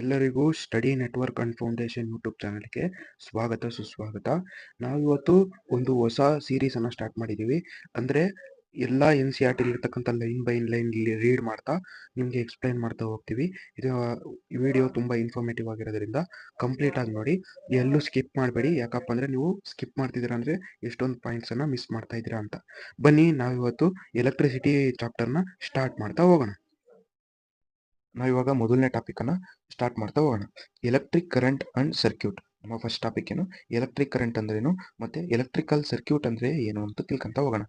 ಎಲ್ಲರಿಗೂ study network and foundation YouTube ಚಾನಲ್ಗೆ ಸ್ವಾಗತ ಸುಸ್ವಾಗತ. ನಾವಿವತ್ತು ಒಂದು ಹೊಸ ಸೀರೀಸನ್ನು ಸ್ಟಾರ್ಟ್ ಮಾಡಿದ್ದೀವಿ. ಅಂದರೆ ಎಲ್ಲ ಎನ್ ಸಿ ಆರ್ ಟಿಲಿರ್ತಕ್ಕಂಥ ಲೈನ್ ಬೈ ಲೈನ್ ರೀಡ್ ಮಾಡ್ತಾ ನಿಮಗೆ ಎಕ್ಸ್ಪ್ಲೈನ್ ಮಾಡ್ತಾ ಹೋಗ್ತೀವಿ. ಇದು ವಿಡಿಯೋ ತುಂಬ ಇನ್ಫಾರ್ಮೇಟಿವ್ ಆಗಿರೋದ್ರಿಂದ ಕಂಪ್ಲೀಟ್ ಆಗಿ ನೋಡಿ, ಎಲ್ಲೂ ಸ್ಕಿಪ್ ಮಾಡಬೇಡಿ. ಯಾಕಪ್ಪ ಅಂದರೆ ನೀವು ಸ್ಕಿಪ್ ಮಾಡ್ತಿದ್ದೀರಾ ಅಂದರೆ ಎಷ್ಟೊಂದು ಪಾಯಿಂಟ್ಸನ್ನು ಮಿಸ್ ಮಾಡ್ತಾ ಇದ್ದೀರಾ ಅಂತ. ಬನ್ನಿ ನಾವಿವತ್ತು ಎಲೆಕ್ಟ್ರಿಸಿಟಿ ಚಾಪ್ಟರ್ನ ಸ್ಟಾರ್ಟ್ ಮಾಡ್ತಾ ಹೋಗೋಣ. ನಾವಿವಾಗ ಮೊದಲನೇ ಟಾಪಿಕನ್ನು ಸ್ಟಾರ್ಟ್ ಮಾಡ್ತಾ ಹೋಗೋಣ. Electric current and circuit. ನಮ್ಮ ಫಸ್ಟ್ ಟಾಪಿಕ್ ಏನು, ಎಲೆಕ್ಟ್ರಿಕ್ ಕರೆಂಟ್ ಅಂದ್ರೇನು ಮತ್ತೆ ಎಲೆಕ್ಟ್ರಿಕಲ್ ಸರ್ಕ್ಯೂಟ್ ಅಂದ್ರೆ ಏನು ಅಂತ ತಿಳ್ಕೊಂತ ಹೋಗೋಣ.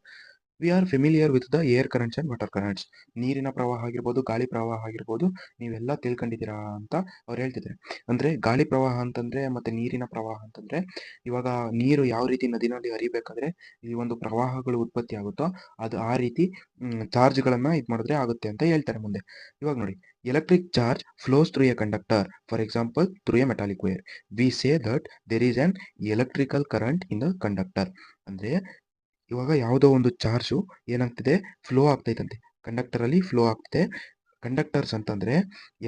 We are familiar with the air currents and water currents. ನೀರಿನ ಪ್ರವಾಹ ಆಗಿರ್ಬೋದು, ಗಾಳಿ ಪ್ರವಾಹ ಆಗಿರ್ಬೋದು, ನೀವೆಲ್ಲ ತಿಳ್ಕೊಂಡಿದ್ದೀರಾ ಅಂತ ಅವ್ರು ಹೇಳ್ತಿದ್ದಾರೆ. ಅಂದ್ರೆ ಗಾಳಿ ಪ್ರವಾಹ ಅಂತಂದ್ರೆ ಮತ್ತೆ ನೀರಿನ ಪ್ರವಾಹ ಅಂತಂದ್ರೆ, ಇವಾಗ ನೀರು ಯಾವ ರೀತಿ ನದಿನಲ್ಲಿ ಹರಿಬೇಕಾದ್ರೆ ಈ ಒಂದು ಪ್ರವಾಹಗಳು ಉತ್ಪತ್ತಿ ಆಗುತ್ತೋ ಅದು ಆ ರೀತಿ ಚಾರ್ಜ್ಗಳನ್ನ ಇದು ಮಾಡಿದ್ರೆ ಆಗುತ್ತೆ ಅಂತ ಹೇಳ್ತಾರೆ ಮುಂದೆ. ಇವಾಗ ನೋಡಿ, electric charge flows through a conductor, for example through a metallic wire. We say that there is an electrical current in the conductor. ಅಂದ್ರೆ ಇವಾಗ ಯಾವುದೋ ಒಂದು ಚಾರ್ಜು ಏನಾಗ್ತಿದೆ, ಫ್ಲೋ ಆಗ್ತೈತಂತೆ, ಕಂಡಕ್ಟರ್ ಅಲ್ಲಿ ಫ್ಲೋ ಆಗ್ತಿದೆ. ಕಂಡಕ್ಟರ್ಸ್ ಅಂತಂದ್ರೆ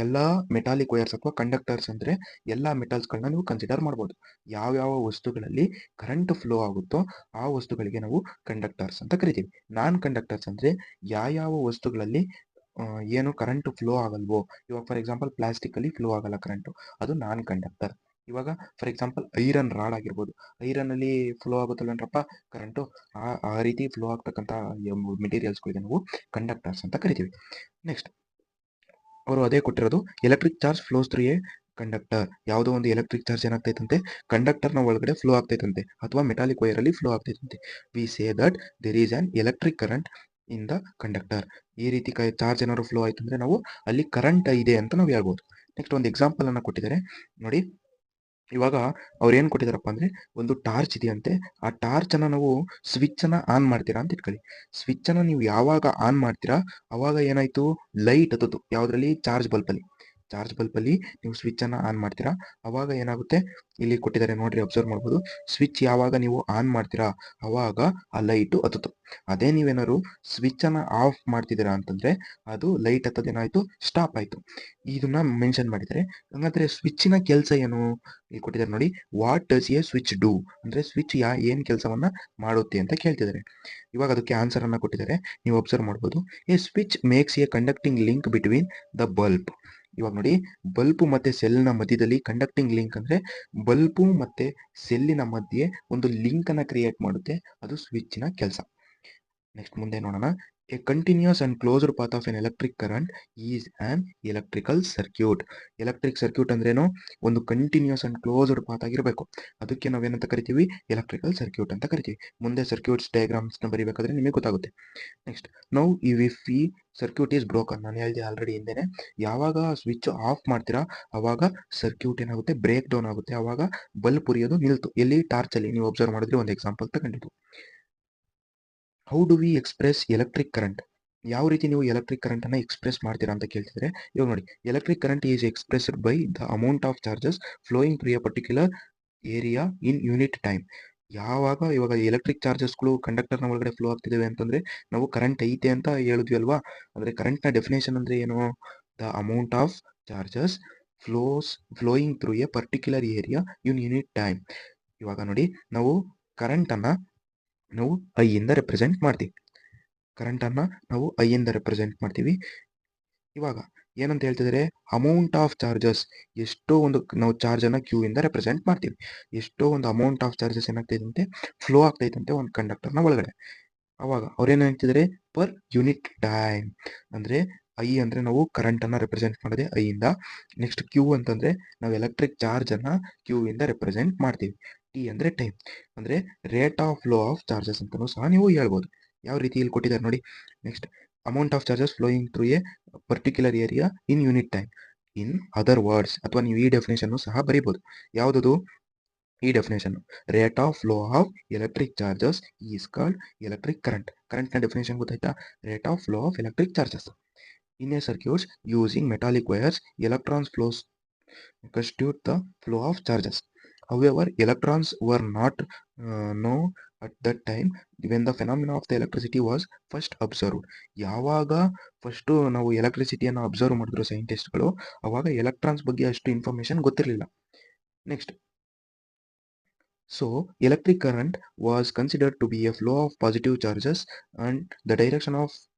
ಎಲ್ಲಾ ಮೆಟಾಲಿಕ್ ವೈರ್ಸ್ ಅಥವಾ ಕಂಡಕ್ಟರ್ಸ್ ಅಂದ್ರೆ ಎಲ್ಲಾ ಮೆಟಲ್ಸ್ಗಳನ್ನ ನೀವು ಕನ್ಸಿಡರ್ ಮಾಡ್ಬೋದು. ಯಾವ್ಯಾವ ವಸ್ತುಗಳಲ್ಲಿ ಕರೆಂಟ್ ಫ್ಲೋ ಆಗುತ್ತೋ ಆ ವಸ್ತುಗಳಿಗೆ ನಾವು ಕಂಡಕ್ಟರ್ಸ್ ಅಂತ ಕರಿತೀವಿ. ನಾನ್ ಕಂಡಕ್ಟರ್ಸ್ ಅಂದ್ರೆ ಯಾವ ವಸ್ತುಗಳಲ್ಲಿ ಏನು ಕರೆಂಟ್ ಫ್ಲೋ ಆಗಲ್ವೋ. ಇವಾಗ ಫಾರ್ ಎಕ್ಸಾಂಪಲ್ ಪ್ಲಾಸ್ಟಿಕ್ ಅಲ್ಲಿ ಫ್ಲೋ ಆಗಲ್ಲ ಕರೆಂಟು, ಅದು ನಾನ್ ಕಂಡಕ್ಟರ್. ಇವಾಗ ಫಾರ್ ಎಕ್ಸಾಂಪಲ್ ಐರನ್ ರಾಡ್ ಆಗಿರ್ಬೋದು, ಐರನ್ ಅಲ್ಲಿ ಫ್ಲೋ ಆಗುತ್ತಲ್ವೇನ್ರಪ್ಪ ಕರೆಂಟು, ಆ ರೀತಿ ಫ್ಲೋ ಆಗ್ತಕ್ಕಂಥ ಮೆಟೀರಿಯಲ್ಸ್ಗಳಿಗೆ ನಾವು ಕಂಡಕ್ಟರ್ಸ್ ಅಂತ ಕರಿತೀವಿ. ನೆಕ್ಸ್ಟ್ ಅವರು ಅದೇ ಕೊಟ್ಟಿರೋದು, electric charge flows through A conductor. ಯಾವುದೋ ಒಂದು ಎಲೆಕ್ಟ್ರಿಕ್ ಚಾರ್ಜ್ ಏನಾಗ್ತೈತಂತೆ, ಕಂಡಕ್ಟರ್ನ ಒಳಗಡೆ ಫ್ಲೋ ಆಗ್ತೈತಂತೆ ಅಥವಾ ಮೆಟಾಲಿಕ್ ವೈರ್ ಅಲ್ಲಿ ಫ್ಲೋ ಆಗ್ತೈತಂತೆ. We say that there is an electric current in the conductor. ಈ ರೀತಿ ಚಾರ್ಜ್ ಏನಾದ್ರು ಫ್ಲೋ ಆಯ್ತು ಅಂದ್ರೆ ನಾವು ಅಲ್ಲಿ ಕರೆಂಟ್ ಇದೆ ಅಂತ ನಾವು ಹೇಳ್ಬೋದು. ನೆಕ್ಸ್ಟ್ ಒಂದು ಎಕ್ಸಾಂಪಲ್ ಅನ್ನ ಕೊಟ್ಟಿದ್ದಾರೆ ನೋಡಿ. ಇವಾಗ ಅವ್ರು ಏನ್ ಕೊಟ್ಟಿದಾರಪ್ಪ ಅಂದ್ರೆ, ಒಂದು ಟಾರ್ಚ್ ಇದೆಯಂತೆ. ಆ ಟಾರ್ಚ್ ಅನ್ನ ನಾವು ಸ್ವಿಚ್ ಅನ್ನ ಆನ್ ಮಾಡ್ತೀರಾ ಅಂತ ಇಟ್ಕೊಳ್ಳಿ. ಸ್ವಿಚ್ ಅನ್ನ ನೀವು ಯಾವಾಗ ಆನ್ ಮಾಡ್ತೀರಾ ಅವಾಗ ಏನಾಯ್ತು, ಲೈಟ್ ಹತ್ತಿತು. ಯಾವ್ದ್ರಲ್ಲಿ, ಚಾರ್ಜ್ ಬಲ್ಬ್ ಅಲ್ಲಿ. ಚಾರ್ಜ್ ಬಲ್ಬ್ ಅಲ್ಲಿ ನೀವು ಸ್ವಿಚ್ ಅನ್ನ ಆನ್ ಮಾಡ್ತೀರಾ ಅವಾಗ ಏನಾಗುತ್ತೆ, ಇಲ್ಲಿ ಕೊಟ್ಟಿದ್ದಾರೆ ನೋಡ್ರಿ, ಅಬ್ಸರ್ವ್ ಮಾಡ್ಬೋದು. ಸ್ವಿಚ್ ಯಾವಾಗ ನೀವು ಆನ್ ಮಾಡ್ತೀರಾ ಅವಾಗ ಆ ಲೈಟು ಹತ್ತಿತು. ಅದೇ ನೀವೇನಾದ್ರು ಸ್ವಿಚ್ ಅನ್ನ ಆಫ್ ಮಾಡ್ತಿದ್ದೀರಾ ಅಂತಂದ್ರೆ ಅದು ಲೈಟ್ ಹತ್ತೋದೇನಾಯ್ತು, ಸ್ಟಾಪ್ ಆಯ್ತು. ಇದನ್ನ ಮೆನ್ಷನ್ ಮಾಡಿದ್ದಾರೆ. ಹಂಗಂದ್ರೆ ಸ್ವಿಚ್ನ ಕೆಲಸ ಏನು ಇಲ್ಲಿ ಕೊಟ್ಟಿದ್ದಾರೆ ನೋಡಿ. What does A switch do ಅಂದ್ರೆ ಸ್ವಿಚ್ ಏನ್ ಕೆಲಸವನ್ನ ಮಾಡುತ್ತೆ ಅಂತ ಕೇಳ್ತಿದ್ದಾರೆ. ಇವಾಗ ಅದಕ್ಕೆ ಆನ್ಸರ್ ಅನ್ನ ಕೊಟ್ಟಿದ್ದಾರೆ, ನೀವು ಅಬ್ಸರ್ವ್ ಮಾಡ್ಬೋದು. A switch makes A conducting link between the bulb. ಇವಾಗ ನೋಡಿ, ಬಲ್ಬ್ ಮತ್ತೆ ಸೆಲ್ನ ಮಧ್ಯದಲ್ಲಿ ಕಂಡಕ್ಟಿಂಗ್ ಲಿಂಕ್ ಅಂದ್ರೆ ಬಲ್ಬು ಮತ್ತೆ ಸೆಲ್ಲಿನ ಮಧ್ಯೆ ಒಂದು ಲಿಂಕ್ ಅನ್ನ ಕ್ರಿಯೇಟ್ ಮಾಡುತ್ತೆ, ಅದು ಸ್ವಿಚ್ನ ಕೆಲಸ. ನೆಕ್ಸ್ಟ್ ಮುಂದೆ ನೋಡೋಣ. A continuous and closed path of an electric current is an electrical circuit. Electric circuit ಅಂದ್ರೇನು, ಒಂದು ಕಂಟಿನ್ಯೂಸ್ ಅಂಡ್ ಕ್ಲೋಸ್ಡ್ ಪಾತ್ ಆಗಿರಬೇಕು. ಅದಕ್ಕೆ ನಾವೇನಂತ ಕರಿತೀವಿ, ಎಲೆಕ್ಟ್ರಿಕಲ್ ಸರ್ಕ್ಯೂಟ್ ಅಂತ ಕರಿತೀವಿ. ಮುಂದೆ ಸರ್ಕ್ಯೂಟ್ಸ್ ಡಯಾಗ್ರಾಮ್ಸ್ ನ ಬರಿಬೇಕಾದ್ರೆ ನಿಮಗೆ ಗೊತ್ತಾಗುತ್ತೆ. ನೆಕ್ಸ್ಟ್ ನೌ ಇಫ್ ಈ ಸರ್ಕ್ಯೂಟ್ ಈಸ್ ಬ್ರೋಕನ್. ನಾನು ಹೇಳಿದೆ ಆಲ್ರೆಡಿ ಹಿಂದೆನೆ, ಯಾವಾಗ ಸ್ವಿಚ್ ಆಫ್ ಮಾಡ್ತೀರಾ ಅವಾಗ ಸರ್ಕ್ಯೂಟ್ ಏನಾಗುತ್ತೆ, ಬ್ರೇಕ್ ಡೌನ್ ಆಗುತ್ತೆ. ಅವಾಗ ಬಲ್ಬ್ ಉರಿಯೋದು ನಿಲ್ತು. ಎಲ್ಲಿ, ಟಾರ್ಚ್ ಅಲ್ಲಿ. ನೀವು ಅಬ್ಸರ್ವ್ ಮಾಡಿದ್ರೆ ಒಂದು ಎಕ್ಸಾಂಪಲ್ ತಗೊಂಡಿದ್ದು. How do we express electric current. ಯಾವ ರೀತಿ ನೀವು ಎಲೆಕ್ಟ್ರಿಕ್ ಕರೆಂಟ್ ಅನ್ನ ಎಕ್ಸ್ಪ್ರೆಸ್ ಮಾಡ್ತೀರಾ ಅಂತ ಕೇಳ್ತಿದ್ರೆ, ಇವಾಗ ನೋಡಿ, electric current is expressed by the amount of charges flowing through A particular area in unit time. ಯಾವಾಗ ಇವಾಗ ಎಲೆಕ್ಟ್ರಿಕ್ ಚಾರ್ಜಸ್ಗಳು ಕಂಡಕ್ಟರ್ನ ಒಳಗಡೆ ಫ್ಲೋ ಆಗ್ತಿದ್ದಾವೆ ಅಂತಂದ್ರೆ ನಾವು ಕರೆಂಟ್ ಐತೆ ಅಂತ ಹೇಳಿದ್ವಿ ಅಲ್ವಾ. ಅಂದ್ರೆ ಕರೆಂಟ್ನ ಡೆಫಿನೇಷನ್ ಅಂದ್ರೆ ಏನು, the amount of charges flowing through A particular area in unit time. ಇವಾಗ ನೋಡಿ, ನಾವು ಕರೆಂಟ್ ಅನ್ನ ನಾವು ಐ ಇಂದ ರೆಪ್ರೆಸೆಂಟ್ ಮಾಡ್ತೀವಿ. ಕರೆಂಟ್ ಅನ್ನ ನಾವು ಐ ಇಂದ ರೆಪ್ರೆಸೆಂಟ್ ಮಾಡ್ತೀವಿ. ಇವಾಗ ಏನಂತ ಹೇಳ್ತಿದ್ರೆ, ಅಮೌಂಟ್ ಆಫ್ ಚಾರ್ಜಸ್, ಎಷ್ಟೋ ಒಂದು ನಾವು ಚಾರ್ಜ್ ಅನ್ನ ಕ್ಯೂ ಇಂದ ರೆಪ್ರೆಸೆಂಟ್ ಮಾಡ್ತೀವಿ. ಎಷ್ಟೋ ಒಂದು ಅಮೌಂಟ್ ಆಫ್ ಚಾರ್ಜಸ್ ಏನಾಗ್ತೈತಂತೆ, ಫ್ಲೋ ಆಗ್ತೈತಂತೆ ಒಂದು ಕಂಡಕ್ಟರ್ನ ಒಳಗಡೆ. ಅವಾಗ ಅವ್ರೇನ್ ಹೇಳ್ತಿದ್ರೆ, ಪರ್ ಯೂನಿಟ್ ಟೈಮ್. ಅಂದ್ರೆ ಐ ಅಂದ್ರೆ ನಾವು ಕರೆಂಟ್ ಅನ್ನ ರೆಪ್ರೆಸೆಂಟ್ ಮಾಡಿದೆ ಐ ಇಂದ. ನೆಕ್ಸ್ಟ್ ಕ್ಯೂ ಅಂತಂದ್ರೆ ನಾವು ಎಲೆಕ್ಟ್ರಿಕ್ ಚಾರ್ಜ್ ಅನ್ನ ಕ್ಯೂ ಇಂದ ರೆಪ್ರೆಸೆಂಟ್ ಮಾಡ್ತೀವಿ. ಟಿ ಅಂದ್ರೆ ಟೈಮ್, ಅಂದ್ರೆ rate of flow of charges ಅಂತಾನೂ ಸಹ ನೀವು ಹೇಳ್ಬೋದು. ಯಾವ ರೀತಿ ಇಲ್ಲಿ ಕೊಟ್ಟಿದ್ದಾರೆ ನೋಡಿ. Next amount of charges flowing through A particular area in unit time. In other words, ಅಥವಾ ನೀವು ಈ ಡೆಫಿನೇಷನ್ ಸಹ ಬರೀಬಹುದು. ಯಾವ್ದು ಈ definition, rate of flow of electric charges is called electric current. Current ನ ಡೆಫಿನೇಷನ್ ಗೊತ್ತಾಯ್ತಾ, rate of flow of electric charges. In a circuits using metallic wires, electrons flows constitute the flow of charges. However, electrons were not known at that time when the phenomena of the electricity was first observed. ಯಾವಾಗ first ನಾವು ಎಲೆಕ್ಟ್ರಿಸಿಟಿಯನ್ನು observe ಮಾಡಿದ್ರು ಸೈಂಟಿಸ್ಟ್ಗಳು, ಅವಾಗ electrons ಬಗ್ಗೆ ಅಷ್ಟು information ಗೊತ್ತಿರಲಿಲ್ಲ. Next, so electric current was considered to be a flow of positive charges, and the direction of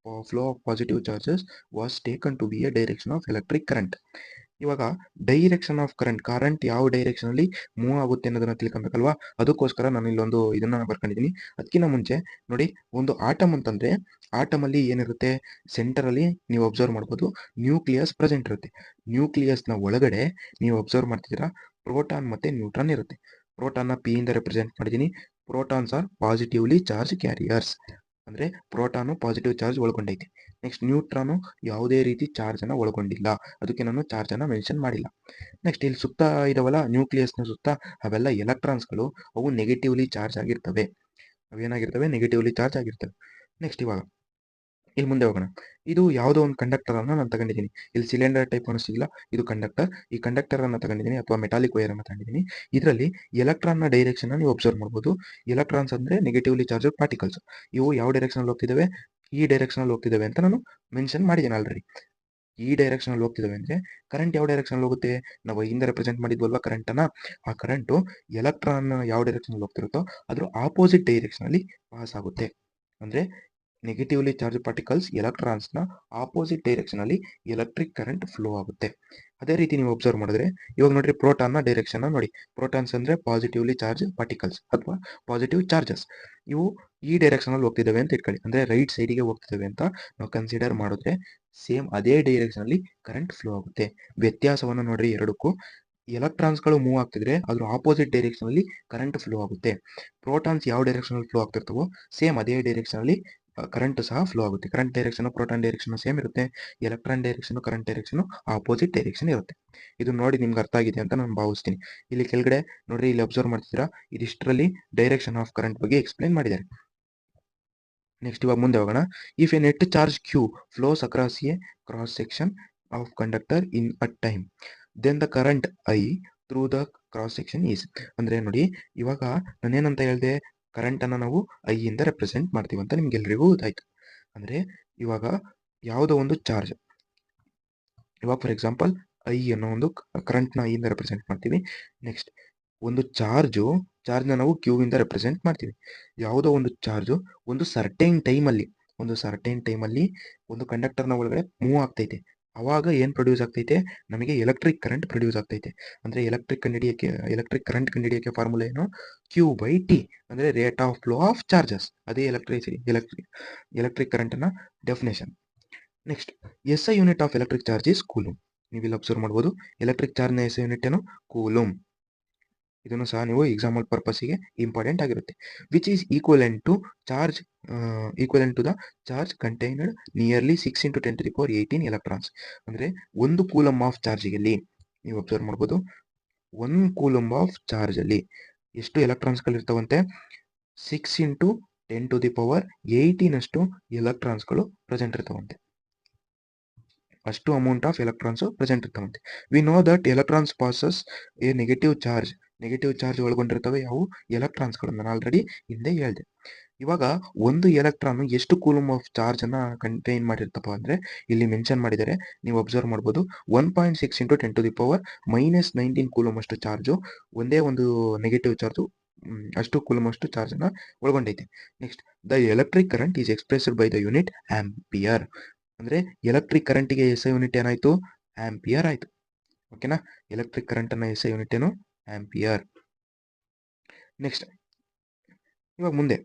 flow of positive charges was taken to be a direction of electric current. ಇವಾಗ direction of current ಯಾವ direction ಅಲ್ಲಿ move ಆಗುತ್ತೆ ಅನ್ನೋದನ್ನ ತಿಳ್ಕೊಬೇಕಲ್ವಾ, ಅದಕ್ಕೋಸ್ಕರ ನಾನು ಇಲ್ಲೊಂದು ಇದನ್ನ ಬರ್ಕೊಂಡಿದ್ದೀನಿ. ಅದಕ್ಕಿಂತ ಮುಂಚೆ ನೋಡಿ, ಒಂದು ಆಟಮ್ ಅಂತಂದ್ರೆ ಆಟಮ್ ಅಲ್ಲಿ ಏನಿರುತ್ತೆ, ಸೆಂಟರ್ ಅಲ್ಲಿ ನೀವು ಅಬ್ಸರ್ವ್ ಮಾಡ್ಬೋದು ನ್ಯೂಕ್ಲಿಯಸ್ ಪ್ರೆಸೆಂಟ್ ಇರುತ್ತೆ. ನ್ಯೂಕ್ಲಿಯಸ್ನ ಒಳಗಡೆ ನೀವು ಅಬ್ಸರ್ವ್ ಮಾಡ್ತಿದ್ದೀರಾ ಪ್ರೋಟಾನ್ ಮತ್ತೆ ನ್ಯೂಟ್ರಾನ್ ಇರುತ್ತೆ. ಪ್ರೋಟಾನ್ನ ಪಿ ಇಂದ ರೆಪ್ರೆಸೆಂಟ್ ಮಾಡಿದ್ದೀನಿ. Protons R positively charge carriers, ಅಂದ್ರೆ proton positive charge ಒಳಗೊಂಡೈತೆ. Next, neutron ಯಾವುದೇ ರೀತಿ ಚಾರ್ಜ್ ಅನ್ನ ಒಳಗೊಂಡಿಲ್ಲ, ಅದಕ್ಕೆ ನಾನು ಚಾರ್ಜ್ ಅನ್ನ ಮೆನ್ಷನ್ ಮಾಡಿಲ್ಲ. ನೆಕ್ಸ್ಟ್, ಇಲ್ಲಿ ಸುತ್ತ ಇದಾವಲ್ಲ ನ್ಯೂಕ್ಲಿಯಸ್ನ ಸುತ್ತ, ಅವೆಲ್ಲ ಎಲೆಕ್ಟ್ರಾನ್ಸ್ಗಳು, ಅವು ನೆಗೆಟಿವ್ಲಿ ಚಾರ್ಜ್ ಆಗಿರ್ತವೆ. ಅವೇನಾಗಿರ್ತವೆ, ನೆಗೆಟಿವ್ಲಿ ಚಾರ್ಜ್ ಆಗಿರ್ತವೆ. ನೆಕ್ಸ್ಟ್, ಇವಾಗ ಇಲ್ಲಿ ಮುಂದೆ ಹೋಗೋಣ. ಇದು ಯಾವುದೋ ಒಂದು ಕಂಡಕ್ಟರ್ ಅನ್ನ ನಾನು ತಗೊಂಡಿದ್ದೀನಿ. ಇಲ್ಲಿ ಸಿಲಿಂಡರ್ ಟೈಪ್ ಅನಿಸ್ತಿಲ್ಲ, ಇದು ಕಂಡಕ್ಟರ್. ಈ ಕಂಡಕ್ಟರ್ ಅನ್ನ ತಗೊಂಡಿದ್ದೀನಿ ಅಥವಾ ಮೆಟಾಲಿಕ್ ವೈರ್ ಅನ್ನ ತಗೊಂಡಿದ್ದೀನಿ. ಇದರಲ್ಲಿ ಎಲೆಕ್ಟ್ರಾನ್ ನ ಡೈರೆಕ್ಷನ್ ನೀವು ಅಬ್ಸರ್ವ್ ಮಾಡ್ಬೋದು. ಎಲೆಕ್ಟ್ರಾನ್ಸ್ ಅಂದ್ರೆ ನೆಗೆಟಿವ್ಲಿ ಚಾರ್ಜ್ ಪಾರ್ಟಿಕಲ್ಸ್. ಇವು ಯಾವ ಡೈರೆಕ್ಷನ್ ಅಲ್ಲಿ ಹೋಗ್ತಿದ್ದಾವೆ, ಈ ಡೈರೆಕ್ಷನ್ ಅಲ್ಲಿ ಹೋಗ್ತಿದ್ದಾವೆ ಅಂತ ನಾನು ಮೆನ್ಷನ್ ಮಾಡಿದ್ದೀನಿ ಆಲ್ರೆಡಿ. ಈ ಡೈರೆಕ್ಷನ್ ಅಲ್ಲಿ ಹೋಗ್ತಿದ್ದಾವೆ ಅಂದ್ರೆ ಕರೆಂಟ್ ಯಾವ ಡೈರೆಕ್ಷನ್ ಅಲ್ಲಿ ಹೋಗುತ್ತೆ, ನಾವು ಹಿಂದೆ ರೆಪ್ರೆಸೆಂಟ್ ಮಾಡಿದ್ವಲ್ವಾ ಕರೆಂಟ್ ಅನ್ನ, ಆ ಕರೆಂಟು ಎಲೆಕ್ಟ್ರಾನ್ ಯಾವ ಡೈರೆಕ್ಷನ್ ಅಲ್ಲಿ ಹೋಗ್ತಿರುತ್ತೋ ಅದ್ರ ಆಪೋಸಿಟ್ ಡೈರೆಕ್ಷನ್ ಅಲ್ಲಿ ಪಾಸ್ ಆಗುತ್ತೆ. ಅಂದ್ರೆ ನೆಗೆಟಿವ್ಲಿ ಚಾರ್ಜ್ ಪಾರ್ಟಿಕಲ್ಸ್ ಎಲೆಕ್ಟ್ರಾನ್ಸ್ನ ಆಪೋಸಿಟ್ ಡೈರೆಕ್ಷನ್ ಅಲ್ಲಿ ಎಲೆಕ್ಟ್ರಿಕ್ ಕರೆಂಟ್ ಫ್ಲೋ ಆಗುತ್ತೆ. ಅದೇ ರೀತಿ ನೀವು ಅಬ್ಸರ್ವ್ ಮಾಡಿದ್ರೆ, ಇವಾಗ ನೋಡ್ರಿ ಪ್ರೋಟಾನ್ನ ಡೈರೆಕ್ಷನ್ ನೋಡಿ. ಪ್ರೋಟಾನ್ಸ್ ಅಂದ್ರೆ ಪಾಸಿಟಿವ್ಲಿ ಚಾರ್ಜ್ ಪಾರ್ಟಿಕಲ್ಸ್ ಅಥವಾ ಪಾಸಿಟಿವ್ ಚಾರ್ಜಸ್. ಇವು ಈ ಡೈರೆಕ್ಷನ್ ಅಲ್ಲಿ ಹೋಗ್ತಿದ್ದಾವೆ ಅಂತ ಇಟ್ಕೊಳ್ಳಿ, ಅಂದ್ರೆ ರೈಟ್ ಸೈಡಿಗೆ ಹೋಗ್ತಿದ್ದಾವೆ ಅಂತ ನಾವು ಕನ್ಸಿಡರ್ ಮಾಡಿದ್ರೆ ಸೇಮ್ ಅದೇ ಡೈರೆಕ್ಷನ್ ಅಲ್ಲಿ ಕರೆಂಟ್ ಫ್ಲೋ ಆಗುತ್ತೆ. ವ್ಯತ್ಯಾಸವನ್ನು ನೋಡ್ರಿ ಎರಡಕ್ಕೂ. ಎಲೆಕ್ಟ್ರಾನ್ಸ್ಗಳು ಮೂವ್ ಆಗ್ತಿದ್ರೆ ಅದ್ರ ಆಪೋಸಿಟ್ ಡೈರೆಕ್ಷನ್ ಅಲ್ಲಿ ಕರೆಂಟ್ ಫ್ಲೋ ಆಗುತ್ತೆ. ಪ್ರೋಟಾನ್ಸ್ ಯಾವ ಡೈರೆಕ್ಷನ್ ಅಲ್ಲಿ ಫ್ಲೋ ಆಗ್ತಿರ್ತವೋ ಸೇಮ್ ಅದೇ ಡೈರೆಕ್ಷನ್ ಅಲ್ಲಿ ಕರೆಂಟ್ ಸಹ ಫ್ಲೋ ಆಗುತ್ತೆ. Current direction proton direction same ಇರುತ್ತೆ. Electron direction current direction opposite direction ಇರುತ್ತೆ. ಇದು ನೋಡಿ ನಿಮ್ಗೆ ಅರ್ಥ ಆಗಿದೆ ಅಂತ ನಾನು ಭಾವಿಸ್ತೀನಿ. ಇಲ್ಲಿ ಕೆಳಗಡೆ ನೋಡ್ರಿ, ಇಲ್ಲಿ ಅಬ್ಸರ್ವ್ ಮಾಡ್ತಿದ್ದೀರಾ, ಇದಿಷ್ಟರಲ್ಲಿ ಡೈರೆಕ್ಷನ್ ಆಫ್ ಕರೆಂಟ್ ಬಗ್ಗೆ ಎಕ್ಸ್ಪ್ಲೈನ್ ಮಾಡಿದ್ದಾರೆ. ನೆಕ್ಸ್ಟ್, ಇವಾಗ ಮುಂದೆ ಹೋಗೋಣ. If a net charge Q flows across a cross section of conductor in a time, then the current I through the cross section is. ಅಂದ್ರೆ ನೋಡಿ, ಇವಾಗ ನಾನೇನಂತ ಹೇಳಿದೆ, ಕರೆಂಟ್ ಅನ್ನ ನಾವು ಐ ಇಂದ ರೆಪ್ರೆಸೆಂಟ್ ಮಾಡ್ತೀವಿ ಅಂತ ನಿಮ್ಗೆಲ್ರಿಗೂ ಗೊತ್ತಾಯ್ತು. ಅಂದ್ರೆ ಇವಾಗ ಯಾವುದೋ ಒಂದು ಚಾರ್ಜ್, ಇವಾಗ ಫಾರ್ ಎಕ್ಸಾಂಪಲ್ ಐ ಅನ್ನೋ ಒಂದು ಕರೆಂಟ್ನ ಐ ಇಂದ ರೆಪ್ರೆಸೆಂಟ್ ಮಾಡ್ತೀವಿ. ನೆಕ್ಸ್ಟ್, ಒಂದು ಚಾರ್ಜ್ನ ನಾವು ಕ್ಯೂ ಇಂದ ರೆಪ್ರೆಸೆಂಟ್ ಮಾಡ್ತೀವಿ. ಯಾವುದೋ ಒಂದು ಚಾರ್ಜು ಒಂದು ಸರ್ಟೈನ್ ಟೈಮಲ್ಲಿ ಒಂದು ಕಂಡಕ್ಟರ್ನ ಒಳಗಡೆ ಮೂವ್ ಆಗ್ತೈತೆ. ಅವಾಗ ಏನು ಪ್ರೊಡ್ಯೂಸ್ ಆಗ್ತೈತೆ, ನಮಗೆ ಎಲೆಕ್ಟ್ರಿಕ್ ಕರೆಂಟ್ ಪ್ರೊಡ್ಯೂಸ್ ಆಗ್ತೈತೆ. ಅಂದರೆ ಎಲೆಕ್ಟ್ರಿಕ್ ಕರೆಂಟ್ ಕಂಡುಹಿಡಿಯೋಕ್ಕೆ ಫಾರ್ಮುಲಾ ಏನು, ಕ್ಯೂ ಬೈ ಟಿ, ಅಂದರೆ rate of flow of charges. ಅದೇ ಎಲೆಕ್ಟ್ರಿಕ್ ಕರೆಂಟ್ನ definition. Next, S I unit of electric charge is coulomb. ನೀವು ಇಲ್ಲಿ ಅಬ್ಸರ್ವ್ ಮಾಡ್ಬೋದು, ಎಲೆಕ್ಟ್ರಿಕ್ ಚಾರ್ಜ್ನ ಎಸ್ ಐ ಯೂನಿಟ್ ಏನು, ಕೂಲೂಮ್. ಇದನ್ನು ಸಹ ನೀವು ಎಕ್ಸಾಂಪಲ್ ಪರ್ಪಸ್ಗೆ ಇಂಪಾರ್ಟೆಂಟ್ ಆಗಿರುತ್ತೆ. Which is equivalent to the charge contained nearly 6 × 10⁻18 electrons. ಅಂದರೆ ಒಂದು ಕೂಲಮ್ ಆಫ್ ಚಾರ್ಜ್ನಲ್ಲಿ ನೀವು ಅಬ್ಸರ್ವ್ ಮಾಡ್ಬೋದು, 1 ಕೂಲಮ್ ಆಫ್ ಚಾರ್ಜ್ ಅಲ್ಲಿ ಎಷ್ಟು ಎಲೆಕ್ಟ್ರಾನ್ಸ್ಗಳು ಇರ್ತಾವಂತೆ, 6 × 10⁻18 ಅಷ್ಟು ಎಲೆಕ್ಟ್ರಾನ್ಸ್ಗಳು ಪ್ರೆಸೆಂಟ್ ಇರ್ತಾವಂತೆ. ಅಷ್ಟು ಅಮೌಂಟ್ ಆಫ್ ಎಲೆಕ್ಟ್ರಾನ್ಸ್ ಪ್ರೆಸೆಂಟ್ ಇರ್ತಾವಂತೆ. We know that electrons possess a negative charge ಒಳಗೊಂಡಿರ್ತವೆ ಯಾವ ಎಲೆಕ್ಟ್ರಾನ್ಸ್ಗಳು, ನಾನು ಆಲ್ರೆಡಿ ಹಿಂದೆ ಹೇಳಿದೆ. ಇವಾಗ ಒಂದು ಎಲೆಕ್ಟ್ರಾನ್ ಎಷ್ಟು ಕೂಲಮ್ ಆಫ್ ಚಾರ್ಜ್ ಅನ್ನ ಕಂಟೈನ್ ಮಾಡಿರ್ತಪ್ಪ ಅಂದ್ರೆ ಇಲ್ಲಿ ಮೆನ್ಷನ್ ಮಾಡಿದರೆ ನೀವು ಅಬ್ಸರ್ವ್ ಮಾಡ್ಬೋದು, 1.6 × 10⁻−19 ಕೂಲಮ್ ಅಷ್ಟು ಚಾರ್ಜು, ಒಂದೇ ಒಂದು ನೆಗೆಟಿವ್ ಚಾರ್ಜು ಅಷ್ಟು ಕೂಲಮ್ ಅಷ್ಟು ಚಾರ್ಜ್ ಅನ್ನ ಒಳಗೊಂಡೈತೆ. Next, the electric current is expressed by the unit ampere. ಅಂದ್ರೆ ಎಲೆಕ್ಟ್ರಿಕ್ ಕರೆಂಟಿಗೆ ಎಸ್ ಐ ಯೂನಿಟ್ ಏನಾಯ್ತು, ಆಂಪಿಯರ್ ಆಯ್ತು. ಓಕೆನಾ, ಎಲೆಕ್ಟ್ರಿಕ್ ಕರೆಂಟ್ ಅನ್ನ ಎಸ್ ಐ ಯೂನಿಟ್ ಏನು, ಆಂಪಿಯರ್. ನೆಕ್ಸ್ಟ್, ಇವಾಗ ಮುಂದೆ,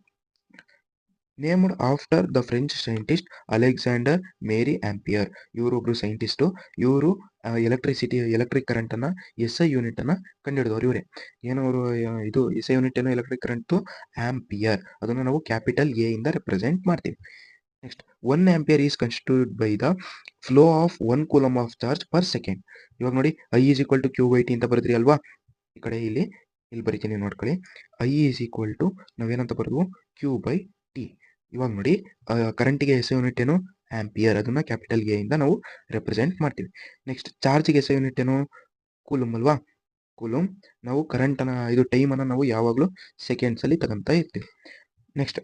named after the French scientist Alexander Marie Ampere. ಇವರೊಬ್ರು ಸೈಂಟಿಸ್ಟು, ಇವರು ಎಲೆಕ್ಟ್ರಿಕ್ ಕರೆಂಟ್ ಅನ್ನ ಎಸ್ ಐ ಯೂನಿಟ್ ಅನ್ನ ಕಂಡುಹಿಡಿದವರು ಇವರೇ. ಏನವರು, ಇದು ಎಸ್ ಐ ಯೂನಿಟ್ ಏನು, ಎಲೆಕ್ಟ್ರಿಕ್ ಕರೆಂಟ್ ಆಂಪಿಯರ್. ಅದನ್ನು ನಾವು ಕ್ಯಾಪಿಟಲ್ ಎ ಇಂದ ರೆಪ್ರೆಸೆಂಟ್ ಮಾಡ್ತೀವಿ. Next, 1 ampere is constitute by the flow of 1 coulomb of charge per second. ಇವಾಗ ನೋಡಿ, I is equal to Q by T ಅಂತ ಬರೆದ್ರಿ ಅಲ್ವಾ, ಈ ಕಡೆ ಇಲ್ಲಿ ಬರಿತೀನಿ ನೋಡ್ಕೊಳ್ಳಿ. ಐ ಈಸ್ ಈಕ್ವಲ್ ಟು ನಾವೇನಂತ ಬರೆದ್ವು, ಕ್ಯೂ ಬೈ ಟಿ. ಇವಾಗ ನೋಡಿ, ಕರೆಂಟಿಗೆ ಎಸ್ ಯೂನಿಟ್ ಏನು, ಆಂಪಿಯರ್. ಅದನ್ನ ಕ್ಯಾಪಿಟಲ್ ಎ ಇಂದ ನಾವು ರೆಪ್ರೆಸೆಂಟ್ ಮಾಡ್ತೀವಿ. ನೆಕ್ಸ್ಟ್, ಚಾರ್ಜ್ಗೆ ಎಸ್ ಯೂನಿಟ್ ಏನು, ಕೂಲಮ್ ಅಲ್ವಾ, ಕೂಲಮ್. ನಾವು ಕರೆಂಟ್ ಅನ್ನ, ಇದು ಟೈಮ್ ಅನ್ನ ನಾವು ಯಾವಾಗಲೂ ಸೆಕೆಂಡ್ಸ್ ಅಲ್ಲಿ ತಗೊಂತ ಇರ್ತೀವಿ. ನೆಕ್ಸ್ಟ್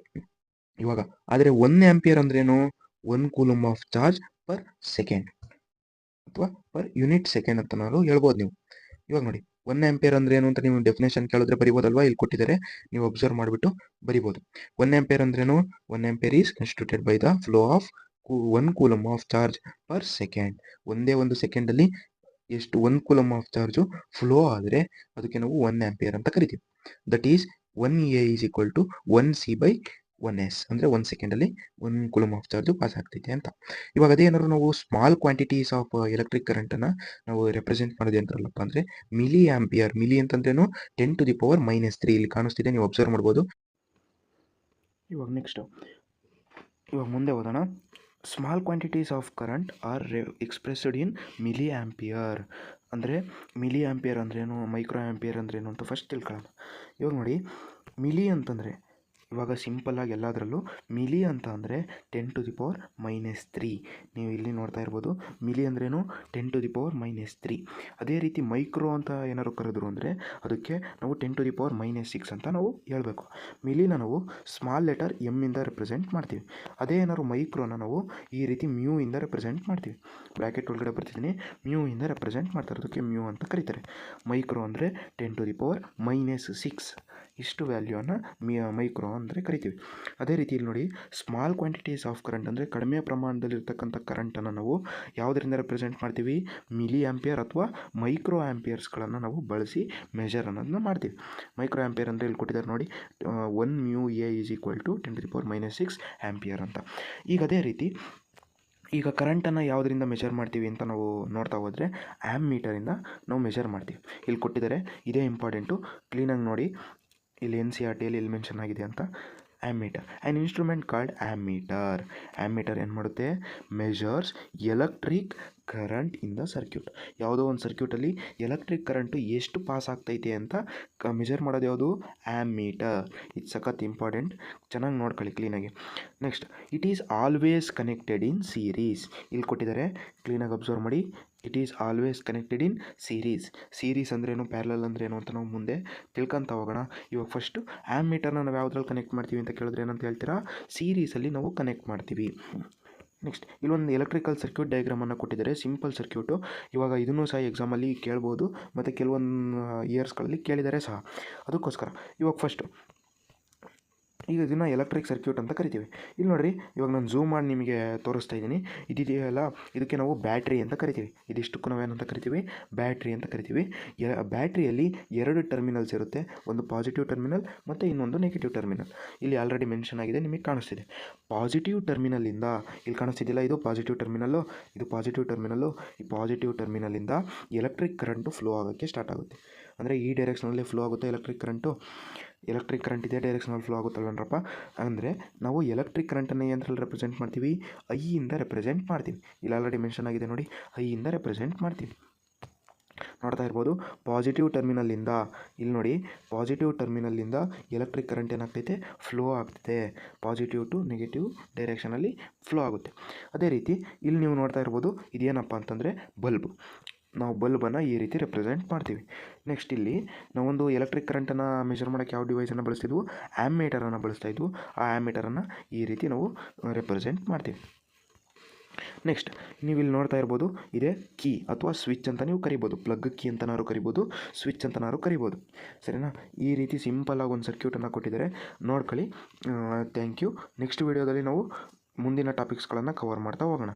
ಇವಾಗ ಆದರೆ 1 ಆಂಪಿಯರ್ ಅಂದ್ರೇನು? 1 coulomb of charge per second ಅಥವಾ ಪರ್ ಯೂನಿಟ್ ಸೆಕೆಂಡ್ ಅಂತ ನಾವು ಹೇಳ್ಬೋದು ನೀವು. ಇವಾಗ ನೋಡಿ 1 ಆಂಪಿಯರ್ ಅಂದ್ರೆ ಏನು ಅಂತ ನೀವು ಡೆಫಿನೇಷನ್ ಕೇಳಿದ್ರೆ ಬರಿಬೋದಲ್ವಾ? ಇಲ್ಲಿ ಕೊಟ್ಟಿದ್ದಾರೆ, ನೀವು ಅಬ್ಸರ್ವ್ ಮಾಡಿಬಿಟ್ಟು ಬರಿಬೋದು. 1 ಆಂಪಿಯರ್ ಅಂದ್ರೇನು? 1 ampere is constituted by the flow of 1 coulomb of charge per second. ಒಂದೇ ಒಂದು ಸೆಕೆಂಡಲ್ಲಿ ಎಷ್ಟು 1 ಕೂಲಂಬ್ ಆಫ್ ಚಾರ್ಜು ಫ್ಲೋ ಆದರೆ ಅದಕ್ಕೆ ನಾವು 1 ಆಂಪಿಯರ್ ಅಂತ ಕರಿತೀವಿ. That is 1A is equal to 1C/1S, ಅಂದರೆ 1 ಸೆಕೆಂಡಲ್ಲಿ 1 ಕೂಲಂಬ್ ಆಫ್ ಚಾರ್ಜು ಪಾಸ್ ಆಗ್ತೈತೆ ಅಂತ. ಇವಾಗ ಅದೇನಾದ್ರು ನಾವು ಸ್ಮಾಲ್ ಕ್ವಾಂಟಿಟೀಸ್ ಆಫ್ ಎಲೆಕ್ಟ್ರಿಕ್ ಕರೆಂಟನ್ನು ನಾವು ರೆಪ್ರೆಸೆಂಟ್ ಮಾಡೋದು ಏನರಲ್ಲಪ್ಪ ಅಂದರೆ ಮಿಲಿ ಆಂಪಿಯರ್. ಮಿಲಿ ಅಂತಂದ್ರೇನು? 10⁻³ ಇಲ್ಲಿ ಕಾಣಿಸ್ತಿದೆ, ನೀವು ಅಬ್ಸರ್ವ್ ಮಾಡ್ಬೋದು. ಇವಾಗ ಇವಾಗ ಮುಂದೆ ಹೋಗೋಣ. Small quantities of current R expressed in milli ampere. ಅಂದರೆ ಮಿಲಿ ಆಂಪಿಯರ್ ಅಂದ್ರೇನು, ಮೈಕ್ರೋ ಆಂಪಿಯರ್ ಅಂದ್ರೇನು ಅಂತ ಫಸ್ಟ್ ತಿಳ್ಕೊಳ್ಳೋಣ. ಇವಾಗ ನೋಡಿ, ಮಿಲಿ ಅಂತಂದರೆ ಇವಾಗ ಸಿಂಪಲ್ಲಾಗಿ ಎಲ್ಲದರಲ್ಲೂ ಮಿಲಿ ಅಂತ ಅಂದರೆ 10⁻³ ನೀವು ಇಲ್ಲಿ ನೋಡ್ತಾ ಇರ್ಬೋದು. ಮಿಲಿ ಅಂದ್ರೇನು? 10⁻³ ಅದೇ ರೀತಿ ಮೈಕ್ರೋ ಅಂತ ಏನಾದ್ರು ಕರೆದ್ರು ಅಂದರೆ ಅದಕ್ಕೆ ನಾವು 10⁻⁻6 ಅಂತ ನಾವು ಹೇಳಬೇಕು. ಮಿಲಿನ ನಾವು ಸ್ಮಾಲ್ ಲೆಟರ್ ಎಮ್ ಇಂದ ರೆಪ್ರೆಸೆಂಟ್ ಮಾಡ್ತೀವಿ. ಅದೇ ಏನಾದ್ರು ಮೈಕ್ರೋನ ನಾವು ಈ ರೀತಿ ಮ್ಯೂ ಇಂದ ರೆಪ್ರೆಸೆಂಟ್ ಮಾಡ್ತೀವಿ. ಬ್ರ್ಯಾಕೆಟ್ ಒಳಗಡೆ ಬರ್ತಿದ್ದೀನಿ, ಮ್ಯೂ ಇಂದ ರೆಪ್ರೆಸೆಂಟ್ ಮಾಡ್ತಾರೆ, ಅದಕ್ಕೆ ಮ್ಯೂ ಅಂತ ಕರೀತಾರೆ. ಮೈಕ್ರೋ ಅಂದರೆ 10⁻⁻6 ಇಷ್ಟು ವ್ಯಾಲ್ಯೂನ ಮೈಕ್ರೋ ಅಂದರೆ ಕರಿತೀವಿ. ಅದೇ ರೀತಿ ಇಲ್ಲಿ ನೋಡಿ, ಸ್ಮಾಲ್ ಕ್ವಾಂಟಿಟೀಸ್ ಆಫ್ ಕರೆಂಟ್ ಅಂದರೆ ಕಡಿಮೆ ಪ್ರಮಾಣದಲ್ಲಿರ್ತಕ್ಕಂಥ ಕರೆಂಟನ್ನು ನಾವು ಯಾವುದರಿಂದ ರೆಪ್ರೆಸೆಂಟ್ ಮಾಡ್ತೀವಿ? ಮಿಲಿ ಆಂಪಿಯರ್ ಅಥವಾ ಮೈಕ್ರೋ ಆಂಪಿಯರ್ಸ್ಗಳನ್ನು ನಾವು ಬಳಸಿ ಮೆಜರ್ ಅನ್ನೋದನ್ನ ಮಾಡ್ತೀವಿ. ಮೈಕ್ರೋ ಆಂಪಿಯರ್ ಅಂದರೆ ಇಲ್ಲಿ ಕೊಟ್ಟಿದ್ದಾರೆ ನೋಡಿ, 1 μA is equal to 10⁻⁻6 ampere ಅಂತ. ಈಗ ಅದೇ ರೀತಿ ಈಗ ಕರೆಂಟನ್ನು ಯಾವುದರಿಂದ ಮೆಜರ್ ಮಾಡ್ತೀವಿ ಅಂತ ನಾವು ನೋಡ್ತಾ ಹೋದರೆ ಆ್ಯಮ್ಮೀಟರಿಂದ ನಾವು ಮೆಜರ್ ಮಾಡ್ತೀವಿ. ಇಲ್ಲಿ ಕೊಟ್ಟಿದ್ದಾರೆ, ಇದೇ ಇಂಪಾರ್ಟೆಂಟು, ಕ್ಲೀನಾಗಿ ನೋಡಿ. ಇಲ್ಲಿ NCERTಯಲ್ಲಿ ಎಲ್ಲಿ ಮೆನ್ಷನ್ ಆಗಿದೆ ಅಂತ. ಆ್ಯಮ್ಮೀಟರ್, ಆ್ಯನ್ ಇನ್ಸ್ಟ್ರೂಮೆಂಟ್ ಕಾಲ್ಡ್ ಆ್ಯಮ್ಮೀಟರ್. ಆ್ಯಮ್ಮೀಟರ್ ಏನು ಮಾಡುತ್ತೆ? Measures electric current in the circuit. ಯಾವುದೋ ಒಂದು ಸರ್ಕ್ಯೂಟಲ್ಲಿ ಎಲೆಕ್ಟ್ರಿಕ್ ಕರೆಂಟು ಎಷ್ಟು ಪಾಸ್ ಆಗ್ತೈತೆ ಅಂತ ಮೆಜರ್ ಮಾಡೋದು ಯಾವುದು? ಆ್ಯಮ್ಮೀಟರ್. ಇದು ಸಖತ್ ಇಂಪಾರ್ಟೆಂಟ್, ಚೆನ್ನಾಗಿ ನೋಡ್ಕೊಳ್ಳಿ ಕ್ಲೀನಾಗಿ. Next, it is always connected in series. ಇಲ್ಲಿ ಕೊಟ್ಟಿದ್ದಾರೆ, ಕ್ಲೀನಾಗಿ ಅಬ್ಸರ್ವ್ ಮಾಡಿ. It is always connected in series. Series ಅಂದ್ರೇನು, ಪ್ಯಾರಲಲ್ ಅಂದ್ರೇನು ಅಂತ ನಾವು ಮುಂದೆ ತಿಳ್ಕೊಂತ ಹೋಗೋಣ. ಇವಾಗ ಫಸ್ಟು ಆ್ಯಮ್ಮೀಟರ್ನ ನಾವು ಯಾವುದ್ರಲ್ಲಿ ಕನೆಕ್ಟ್ ಮಾಡ್ತೀವಿ ಅಂತ ಕೇಳಿದ್ರೆ ಏನಂತ ಹೇಳ್ತೀರಾ? ಸೀರೀಸಲ್ಲಿ ನಾವು ಕನೆಕ್ಟ್ ಮಾಡ್ತೀವಿ. ನೆಕ್ಸ್ಟ್, ಇಲ್ಲೊಂದು ಎಲೆಕ್ಟ್ರಿಕಲ್ ಸರ್ಕ್ಯೂಟ್ ಡಯಾಗ್ರಾಮನ್ನು ಕೊಟ್ಟಿದ್ದಾರೆ, ಸಿಂಪಲ್ ಸರ್ಕ್ಯೂಟು. ಇವಾಗ ಇದನ್ನು ಸಹ ಎಕ್ಸಾಮಲ್ಲಿ ಕೇಳ್ಬೋದು, ಮತ್ತು ಕೆಲವೊಂದು ಇಯರ್ಸ್ಗಳಲ್ಲಿ ಕೇಳಿದ್ದಾರೆ ಸಹ. ಅದಕ್ಕೋಸ್ಕರ ಇವಾಗ ಫಸ್ಟು ಈಗ ಇದನ್ನು ಎಲೆಕ್ಟ್ರಿಕ್ ಸರ್ಕ್ಯೂಟ್ ಅಂತ ಕರಿತೀವಿ. ಇಲ್ಲಿ ನೋಡಿರಿ, ಇವಾಗ ನಾನು ಝೂಮ್ ಮಾಡಿ ನಿಮಗೆ ತೋರಿಸ್ತಾ ಇದ್ದೀನಿ. ಇದೆಯಲ್ಲ, ಇದಕ್ಕೆ ನಾವು ಬ್ಯಾಟ್ರಿ ಅಂತ ಕರಿತೀವಿ. ಇದಿಷ್ಟಕ್ಕೂ ನಾವೇನಂತ ಕರಿತೀವಿ? ಬ್ಯಾಟ್ರಿ ಅಂತ ಕರಿತೀವಿ. ಬ್ಯಾಟ್ರಿಯಲ್ಲಿ 2 ಟರ್ಮಿನಲ್ಸ್ ಇರುತ್ತೆ, ಒಂದು ಪಾಸಿಟಿವ್ ಟರ್ಮಿನಲ್ ಮತ್ತು ಇನ್ನೊಂದು ನೆಗೆಟಿವ್ ಟರ್ಮಿನಲ್. ಇಲ್ಲಿ ಆಲ್ರೆಡಿ ಮೆನ್ಷನ್ ಆಗಿದೆ, ನಿಮಗೆ ಕಾಣಿಸ್ತಿದೆ. ಪಾಸಿಟಿವ್ ಟರ್ಮಿನಲ್ಲಿಂದ, ಇಲ್ಲಿ ಕಾಣಿಸ್ತಿದ್ದಿಲ್ಲ, ಇದು ಪಾಸಿಟಿವ್ ಟರ್ಮಿನಲ್ಲು, ಇದು ಪಾಸಿಟಿವ್ ಟರ್ಮಿನಲ್ಲು. ಈ ಪಾಸಿಟಿವ್ ಟರ್ಮಿನಲಿಂದ ಎಲೆಕ್ಟ್ರಿಕ್ ಕರೆಂಟು ಫ್ಲೋ ಆಗೋಕ್ಕೆ ಸ್ಟಾರ್ಟ್ ಆಗುತ್ತೆ. ಅಂದರೆ ಈ ಡೈರೆಕ್ಷನಲ್ಲಿ ಫ್ಲೋ ಆಗುತ್ತೆ ಎಲೆಕ್ಟ್ರಿಕ್ ಕರೆಂಟು. ಎಲೆಕ್ಟ್ರಿಕ್ ಕರೆಂಟ್ ಇದೇ ಡೈರೆಕ್ಷನಲ್ಲಿ ಫ್ಲೋ ಆಗುತ್ತಲ್ವನ್ರಪ್ಪ. ಅಂದರೆ ನಾವು ಎಲೆಕ್ಟ್ರಿಕ್ ಕರೆಂಟನ್ನು ಏನರಲ್ಲಿ ರೆಪ್ರೆಸೆಂಟ್ ಮಾಡ್ತೀವಿ? ಐಯಿಂದ ರೆಪ್ರೆಸೆಂಟ್ ಮಾಡ್ತೀವಿ. ಇಲ್ಲಿ ಆಲ್ರೆಡಿ ಮೆನ್ಷನ್ ಆಗಿದೆ ನೋಡಿ, ಐಯಿಂದ ರೆಪ್ರೆಸೆಂಟ್ ಮಾಡ್ತೀವಿ. ನೋಡ್ತಾ ಇರ್ಬೋದು, ಪಾಸಿಟಿವ್ ಟರ್ಮಿನಲ್ಲಿಂದ, ಇಲ್ಲಿ ನೋಡಿ, ಪಾಸಿಟಿವ್ ಟರ್ಮಿನಲ್ಲಿಂದ ಎಲೆಕ್ಟ್ರಿಕ್ ಕರೆಂಟ್ ಏನಾಗ್ತೈತೆ? ಫ್ಲೋ ಆಗ್ತೈತೆ. ಪಾಸಿಟಿವ್ ಟು ನೆಗೆಟಿವ್ ಡೈರೆಕ್ಷನಲ್ಲಿ ಫ್ಲೋ ಆಗುತ್ತೆ. ಅದೇ ರೀತಿ ಇಲ್ಲಿ ನೀವು ನೋಡ್ತಾ ಇರ್ಬೋದು, ಇದೇನಪ್ಪ ಅಂತಂದರೆ ಬಲ್ಬ್. ನಾವು ಬಲ್ಬನ್ನು ಈ ರೀತಿ ರೆಪ್ರೆಸೆಂಟ್ ಮಾಡ್ತೀವಿ. ನೆಕ್ಸ್ಟ್, ಇಲ್ಲಿ ನಾವೊಂದು ಎಲೆಕ್ಟ್ರಿಕ್ ಕರೆಂಟನ್ನು ಮೆಜರ್ ಮಾಡೋಕ್ಕೆ ಯಾವ ಡಿವೈಸನ್ನು ಬಳಸ್ತಿದ್ವು? ಆ್ಯಮ್ಮೀಟರನ್ನು ಬಳಸ್ತಾಯಿದ್ವು. ಆ ಆ್ಯಮ್ಮೀಟರನ್ನು ಈ ರೀತಿ ನಾವು ರೆಪ್ರೆಸೆಂಟ್ ಮಾಡ್ತೀವಿ. ನೆಕ್ಸ್ಟ್, ನೀವು ಇಲ್ಲಿ ನೋಡ್ತಾ ಇರ್ಬೋದು, ಇದೇ ಕೀ ಅಥವಾ ಸ್ವಿಚ್ ಅಂತ ನೀವು ಕರಿಬೋದು. ಪ್ಲಗ್ ಕೀ ಅಂತನಾದ್ರು ಕರಿಬೋದು, ಸ್ವಿಚ್ ಅಂತನಾದ್ರು ಕರಿಬೋದು. ಸರಿನಾ? ಈ ರೀತಿ ಸಿಂಪಲ್ಲಾಗಿ ಒಂದು ಸರ್ಕ್ಯೂಟನ್ನು ಕೊಟ್ಟಿದ್ದಾರೆ, ನೋಡ್ಕೊಳ್ಳಿ. Thank you. ನೆಕ್ಸ್ಟ್ ವಿಡಿಯೋದಲ್ಲಿ ನಾವು ಮುಂದಿನ ಟಾಪಿಕ್ಸ್ಗಳನ್ನು ಕವರ್ ಮಾಡ್ತಾ ಹೋಗೋಣ.